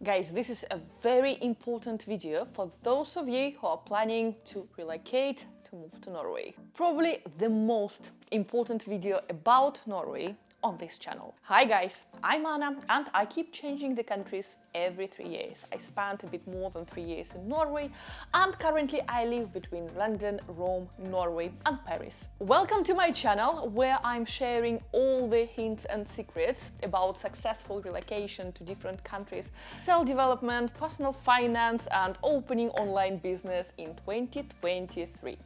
Guys, this is a very important video for those of you who are planning to relocate to move to Norway. Probably the most important video about Norway on this channel. Hi guys, I'm Anna and I keep changing the countries every 3 years. I spent a bit more than 3 years in Norway and currently I live between London, Rome, Norway and Paris. Welcome to my channel where I'm sharing all the hints and secrets about successful relocation to different countries, self-development, personal finance and opening online business in 2023.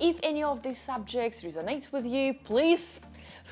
If any of these subjects resonates with you, please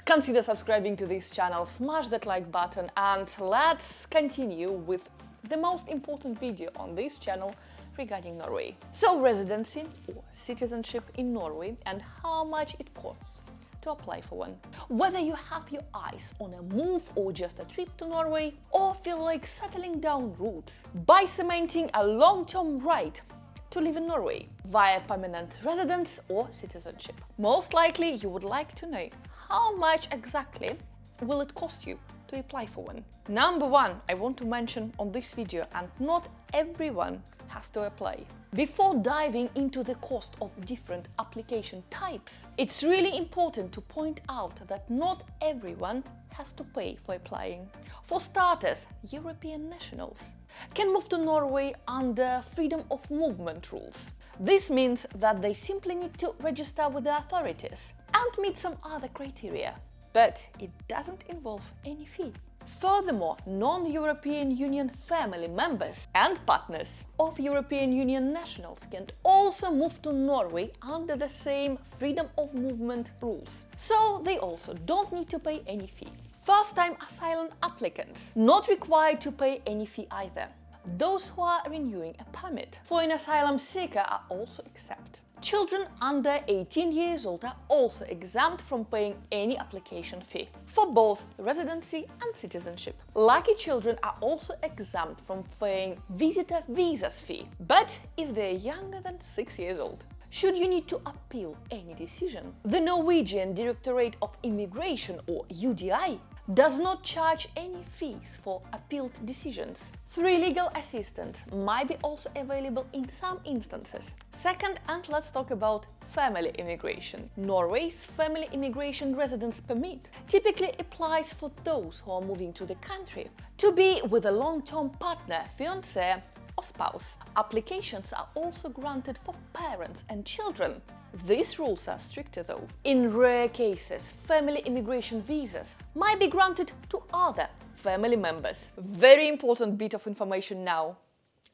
consider subscribing to this channel, smash that like button and let's continue with the most important video on this channel regarding Norway. So, residency or citizenship in Norway and how much it costs to apply for one. Whether you have your eyes on a move or just a trip to Norway, or feel like settling down roots by cementing a long-term right to live in Norway via permanent residence or citizenship. Most likely you would like to know how much exactly will it cost you to apply for one. Number one, I want to mention on this video, and not everyone has to apply. Before diving into the cost of different application types, it's really important to point out that not everyone has to pay for applying. For starters, European nationals can move to Norway under freedom of movement rules. This means that they simply need to register with the authorities and meet some other criteria, but it doesn't involve any fee. Furthermore, non-European Union family members and partners of European Union nationals can also move to Norway under the same freedom of movement rules, so they also don't need to pay any fee. First-time asylum applicants not required to pay any fee either. Those who are renewing a permit for an asylum seeker are also exempt. Children under 18 years old are also exempt from paying any application fee for both residency and citizenship. Lucky children are also exempt from paying visitor visas fee, but if they're younger than 6 years old. Should you need to appeal any decision, the Norwegian Directorate of Immigration, or UDI, does not charge any fees for appealed decisions. Free legal assistance might be also available in some instances. Second, and let's talk about family immigration. Norway's family immigration residence permit typically applies for those who are moving to the country to be with a long-term partner, fiancé or spouse. Applications are also granted for parents and children. These rules are stricter though. In rare cases, family immigration visas might be granted to other family members. Very important bit of information now.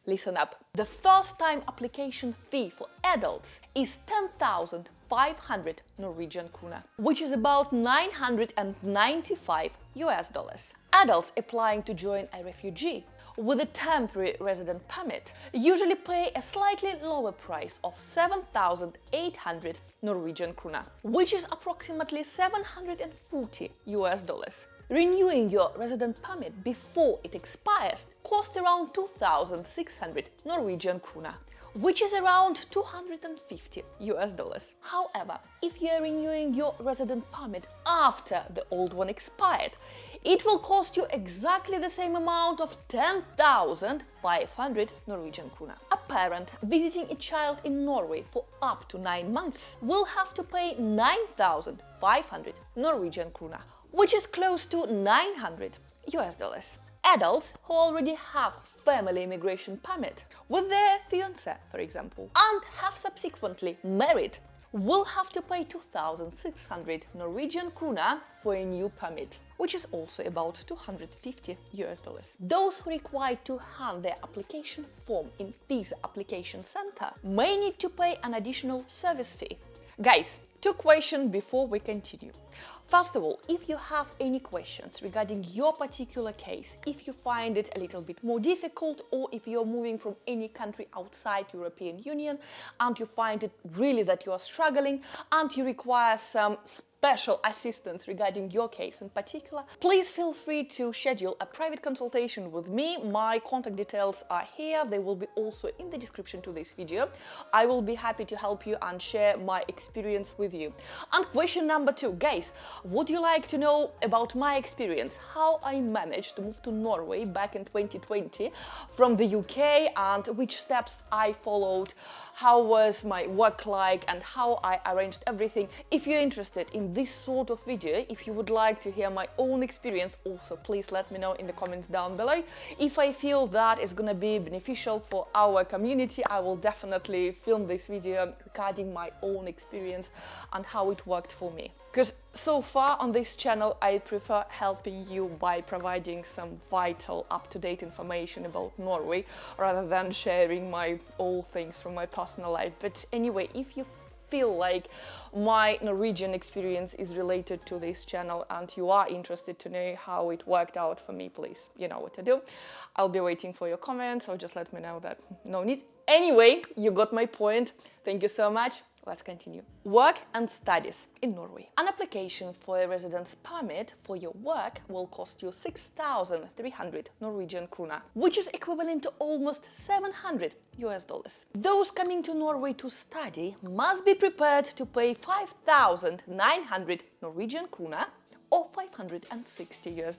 Listen up. The first-time application fee for adults is 10,500 Norwegian krone, which is about $995 US. Adults applying to join a refugee with a temporary resident permit usually pay a slightly lower price of 7,800 Norwegian krone, which is approximately $740 US. Renewing your resident permit before it expires costs around 2,600 Norwegian krone, which is around $250 US. However, if you are renewing your resident permit after the old one expired, it will cost you exactly the same amount of 10,500 Norwegian krone. A parent visiting a child in Norway for up to 9 months will have to pay 9,500 Norwegian krone, which is close to $900 US. Adults who already have family immigration permit with their fiancé, for example, and have subsequently married will have to pay 2,600 Norwegian krone for a new permit, which is also about $250 US. Those who require to hand their application form in visa application center may need to pay an additional service fee. Guys, 2 questions before we continue. First of all, if you have any questions regarding your particular case, if you find it a little bit more difficult, or if you're moving from any country outside European Union and you find it really that you are struggling and you require some special assistance regarding your case in particular, please feel free to schedule a private consultation with me. My contact details are here. They will be also in the description to this video. I will be happy to help you and share my experience with you. And question number 2, guys, would you like to know about my experience, how I managed to move to Norway back in 2020 from the UK, and which steps I followed, how was my work like, and how I arranged everything? If you're interested in this sort of video, if you would like to hear my own experience, also please let me know in the comments down below. If I feel that is gonna be beneficial for our community, I will definitely film this video regarding my own experience and how it worked for me. Because so far on this channel, I prefer helping you by providing some vital, up-to-date information about Norway rather than sharing my all things from my personal life. But anyway, if you feel like my Norwegian experience is related to this channel and you are interested to know how it worked out for me, please, you know what to do. I'll be waiting for your comments, so just let me know that no need. Anyway, you got my point. Thank you so much. Let's continue. Work and studies in Norway. An application for a residence permit for your work will cost you 6,300 Norwegian krona, which is equivalent to almost $700 US. Those coming to Norway to study must be prepared to pay 5,900 Norwegian krona or $560 US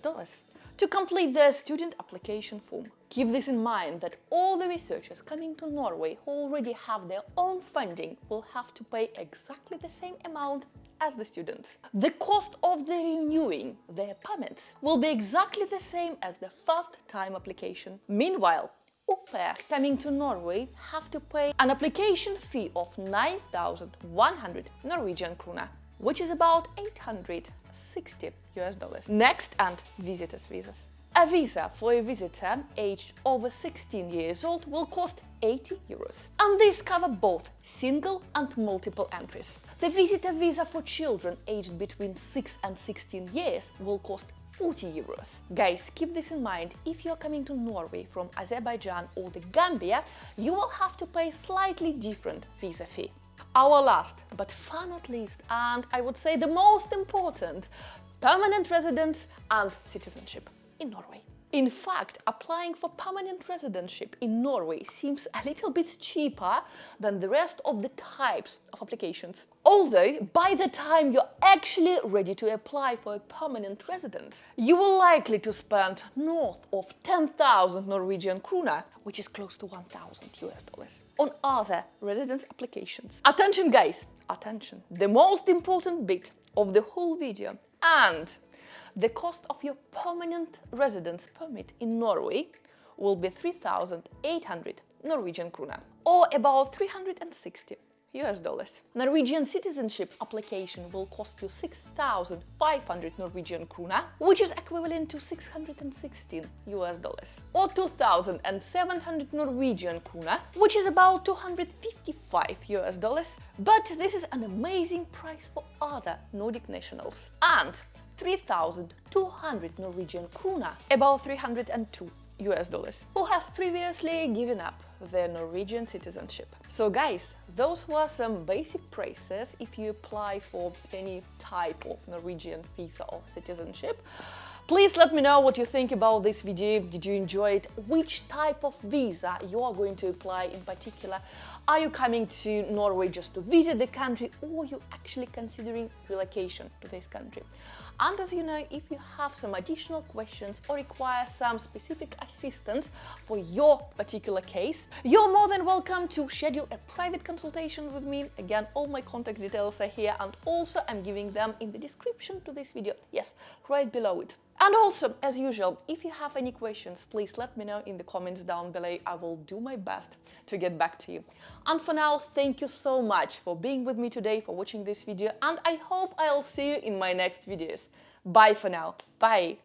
to complete their student application form. Keep this in mind that all the researchers coming to Norway who already have their own funding will have to pay exactly the same amount as the students. The cost of the renewing their permits will be exactly the same as the first-time application. Meanwhile, au pair coming to Norway have to pay an application fee of 9,100 Norwegian krona, which is about $860 US. Next, and visitors' visas. A visa for a visitor aged over 16 years old will cost 80 euros. And these cover both single and multiple entries. The visitor visa for children aged between 6 and 16 years will cost 40 euros. Guys, keep this in mind. If you're coming to Norway from Azerbaijan or the Gambia, you will have to pay slightly different visa fee. Our last, but far not least, and I would say the most important, permanent residence and citizenship in Norway. In fact, applying for permanent residentship in Norway seems a little bit cheaper than the rest of the types of applications. Although, by the time you're actually ready to apply for a permanent residence, you will likely to spend north of 10,000 Norwegian krona, which is close to $1,000 US, on other residence applications. Attention guys, attention, the most important bit of the whole video, and the cost of your permanent residence permit in Norway will be 3,800 Norwegian krona, or about $360 US. Norwegian citizenship application will cost you 6,500 Norwegian krona, which is equivalent to $616 US, or 2,700 Norwegian krona, which is about $255 US. But this is an amazing price for other Nordic nationals. And 3,200 Norwegian krona, about $302 US, who have previously given up their Norwegian citizenship. So guys, those were some basic prices if you apply for any type of Norwegian visa or citizenship. Please let me know what you think about this video. Did you enjoy it? Which type of visa you are going to apply in particular? Are you coming to Norway just to visit the country, or are you actually considering relocation to this country? And as you know, if you have some additional questions or require some specific assistance for your particular case, you're more than welcome to schedule a private consultation with me. Again, all my contact details are here, and also I'm giving them in the description to this video. Yes, right below it. And also, as usual, if you have any questions, please let me know in the comments down below. I will do my best to get back to you. And for now, thank you so much for being with me today, for watching this video, and I hope I'll see you in my next videos. Bye for now. Bye.